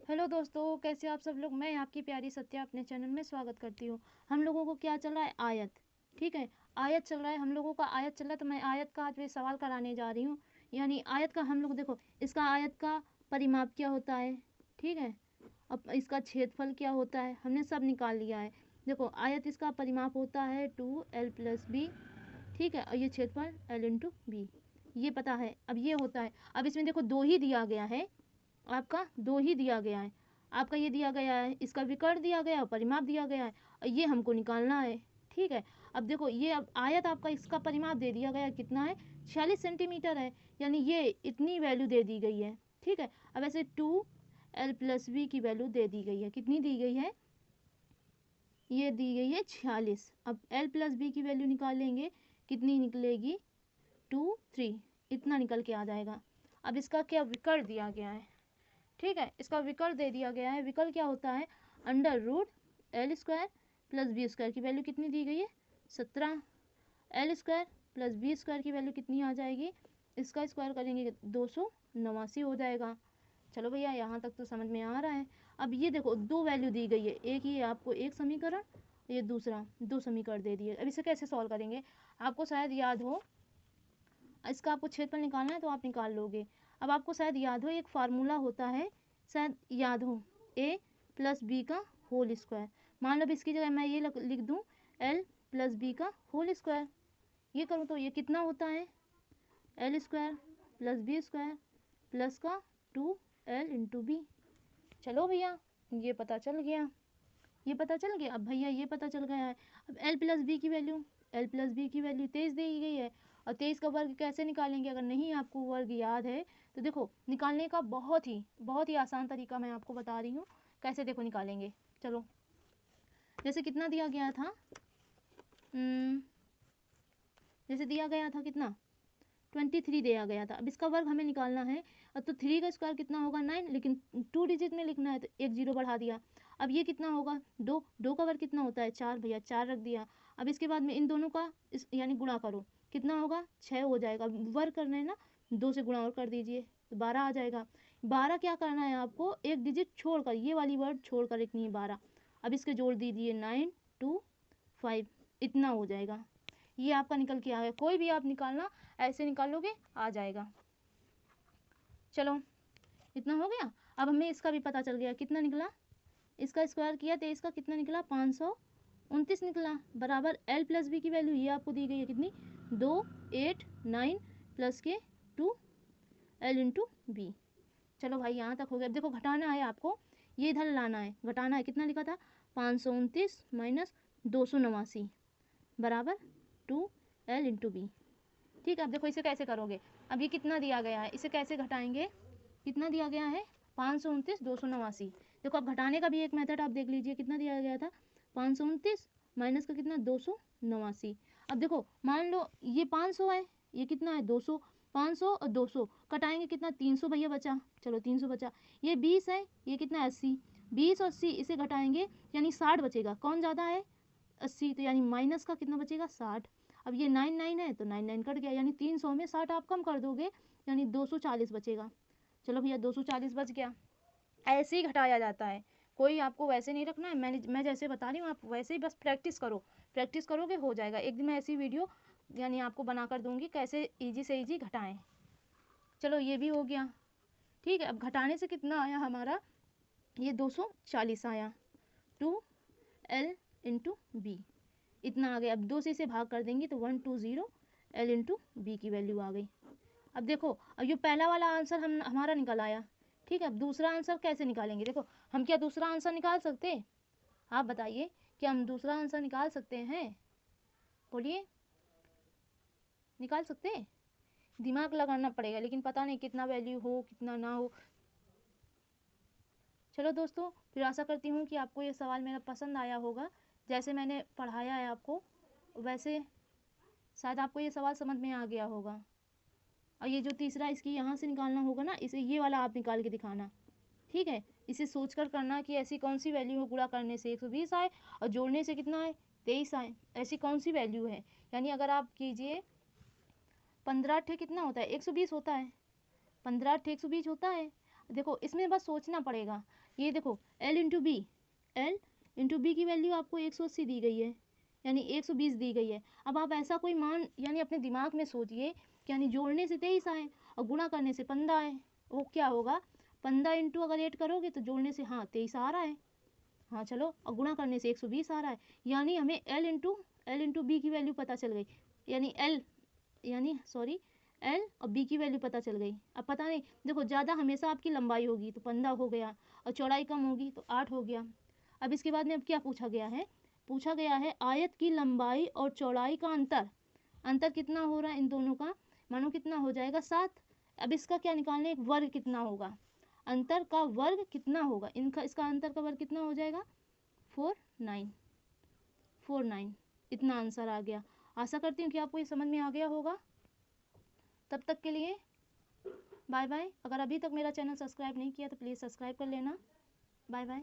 Hello दोस्तों, कैसे आप सब लोग। मैं आपकी प्यारी सत्या अपने चैनल में स्वागत करती हूँ। हम लोगों को क्या चल रहा है, आयत। ठीक है, आयत चल रहा है, हम लोगों का आयत चल रहा है। तो मैं आयत का आज भी सवाल कराने जा रही हूँ। यानी आयत का हम लोग देखो, इसका आयत का परिमाप क्या होता है। ठीक है, अब इसका क्षेत्रफल क्या होता है हमने सब निकाल लिया है। देखो आयत, इसका परिमाप होता है 2l+b। ठीक है, और ये क्षेत्रफल l×b, ये पता है। अब ये होता है, अब इसमें देखो दो ही दिया गया है, आपका दो ही दिया गया है। आपका ये दिया गया है, इसका विकर्ण दिया गया है, परिमाप दिया गया है, और ये हमको निकालना है। ठीक है, अब देखो ये अब आयत आपका, इसका परिमाप दे दिया गया कितना है, 46 सेंटीमीटर है। यानी ये इतनी वैल्यू दे दी गई है। ठीक है, अब ऐसे 2l+b की वैल्यू दे दी गई है। कितनी दी गई है, ये दी गई है 46। अब l+b की वैल्यू निकालेंगे, कितनी निकलेगी, 2 3, इतना निकल के आ जाएगा। अब इसका क्या विकर्ण दिया गया है। ठीक है, इसका विकर्ण दे दिया गया है। विकर्ण क्या होता है, √l² + b² की वैल्यू कितनी दी गई है, 17। l² + b² की वैल्यू कितनी आ जाएगी, इसका स्क्वायर करेंगे 289 हो जाएगा। चलो भैया, यहाँ तक तो समझ में आ रहा है। अब ये देखो दो वैल्यू दी गई है, एक ये आपको एक समीकरण, ये दूसरा दो समीकरण दे दिए। अब इसे कैसे सॉल्व करेंगे, आपको शायद याद हो, इसका आपको क्षेत्रफल निकालना है तो आप निकाल लोगे। अब आपको शायद याद हो, एक फार्मूला होता है, शायद याद हो, a+b²। मान लो इसकी जगह मैं ये लिख दूँ l+b²। ये करूँ तो ये कितना होता है, l² + b² प्लस का 2l×b। चलो भैया, ये पता चल गया, ये पता चल गया। अब भैया ये पता चल गया है। अब l+b की वैल्यू, l+b की वैल्यू 23 दी गई है। और 23 का वर्ग कैसे निकालेंगे, अगर नहीं आपको वर्ग याद है तो देखो निकालने का बहुत ही आसान तरीका मैं आपको बता रही हूँ कैसे। देखो निकालेंगे, चलो। जैसे कितना दिया गया था, जैसे दिया गया था कितना, 23 दिया गया था। अब इसका वर्ग हमें निकालना है। अब तो 3 का स्क्वायर कितना होगा, 9, लेकिन 2 डिजिट में लिखना है तो एक जीरो बढ़ा दिया। अब ये कितना होगा, 2 का वर्ग कितना होता है, 4, भैया 4 रख दिया। अब इसके बाद में इन दोनों का यानी गुणा करो, कितना होगा, 6 हो जाएगा। वर्ग करना है ना, 2 से गुणा और कर दीजिए तो 12 आ जाएगा। 12 क्या करना है आपको, एक डिजिट छोड़कर, ये वाली वर्ड छोड़कर लिखनी है 12। अब इसके जोड़ दीजिए 9 2 5, इतना हो जाएगा। ये आपका निकल के आ गया। कोई भी आप निकालना, ऐसे निकालोगे आ जाएगा। चलो, इतना हो गया। अब हमें इसका भी पता चल गया, कितना निकला, इसका स्क्वायर किया तो इसका कितना निकला, 529 निकला। बराबर l+b की वैल्यू ये आपको दी गई है, कितनी, 2 8 9 प्लस के 2l×b। चलो भाई, यहाँ तक हो गया। अब देखो घटाना है आपको, ये इधर लाना है, घटाना है। कितना लिखा था, 529 - 289 बराबर 2l×b। ठीक है, अब देखो इसे कैसे करोगे। अब ये कितना दिया गया है, इसे कैसे घटाएंगे, कितना दिया गया है, 529 289। देखो अब घटाने का भी एक मेथड आप देख लीजिए, कितना दिया गया था, 529 माइनस का कितना, 289। अब देखो मान लो ये 500 है, ये कितना है, 200। 500 और 200 कटाएंगे कितना, 300 भैया बचा। चलो 300 बचा। ये 20 है, ये कितना है, 80। 20 और 80 इसे घटाएंगे यानी 60 बचेगा। कौन ज़्यादा है, 80, तो यानी माइनस का कितना बचेगा, 60। अब ये 9 9 है तो 9 9 कट गया, यानी 300 में 60 आप कम कर दोगे, यानी 240 बचेगा। चलो भैया 240 बच गया। ऐसे ही घटाया जाता है, कोई आपको वैसे नहीं रखना है। मैं जैसे बता रही हूँ आप वैसे ही बस प्रैक्टिस करो, प्रैक्टिस करोगे हो जाएगा। एक दिन मैं ऐसी वीडियो यानी आपको बना कर दूंगी कैसे ईजी से ईजी घटाएं। चलो ये भी हो गया। ठीक है, अब घटाने से कितना आया हमारा, ये 240 आया, 2l×b इतना आ गया। अब 2 से इसे भाग कर देंगे तो 120 l×b की वैल्यू आ गई। अब देखो, अब ये पहला वाला आंसर हमारा निकल आया। ठीक है, अब दूसरा आंसर कैसे निकालेंगे। देखो हम क्या दूसरा आंसर निकाल सकते, आप बताइए, क्या हम दूसरा आंसर निकाल सकते हैं, बोलिए, निकाल सकते, दिमाग लगाना पड़ेगा, लेकिन पता नहीं कितना वैल्यू हो कितना ना हो। चलो दोस्तों, फिर आशा करती हूँ कि आपको ये सवाल मेरा पसंद आया होगा। जैसे मैंने पढ़ाया है आपको, वैसे शायद आपको ये सवाल समझ में आ गया होगा। और ये जो तीसरा इसकी यहाँ से निकालना होगा ना, इसे ये वाला आप निकाल के दिखाना। ठीक है, इसे सोचकर करना कि ऐसी कौन सी वैल्यू हो, गुणा करने से 120 आए और जोड़ने से कितना आए, 23 आए, ऐसी कौन सी वैल्यू है। यानी अगर आप कीजिए, 15 कितना होता है, 120 होता है, 15 120 होता है। देखो इसमें बस सोचना पड़ेगा। ये देखो L इंटू बी की वैल्यू आपको 180 दी गई है, यानी 120 दी गई है। अब आप ऐसा कोई मान यानी अपने दिमाग में सोचिए कि यानी जोड़ने से 23 आए और गुणा करने से 15 आए, वो क्या होगा 15 इंटू अगर 8 करोगे तो जोड़ने से हाँ 23 आ रहा है, हाँ चलो, और गुणा करने से 120 आ रहा है। यानी हमें L इंटू बी की वैल्यू पता चल गई, यानी L और B की वैल्यू पता चल गई। अब पता नहीं, देखो ज़्यादा हमेशा आपकी लंबाई होगी तो 15 हो गया, और चौड़ाई कम होगी तो 8 हो गया। अब इसके बाद में अब क्या पूछा गया है आयत की लंबाई और चौड़ाई का अंतर कितना हो रहा है इन दोनों का, मानो कितना हो जाएगा 7। अब इसका क्या निकालना है, एक वर्ग कितना होगा, अंतर का वर्ग कितना होगा, इनका इसका अंतर का वर्ग कितना हो जाएगा 49 इतना आंसर आ गया। आशा करती हूँ कि आपको ये समझ में आ गया होगा। तब तक के लिए बाय बाय। अगर अभी तक मेरा चैनल सब्सक्राइब नहीं किया तो प्लीज़ सब्सक्राइब कर लेना। Bye bye.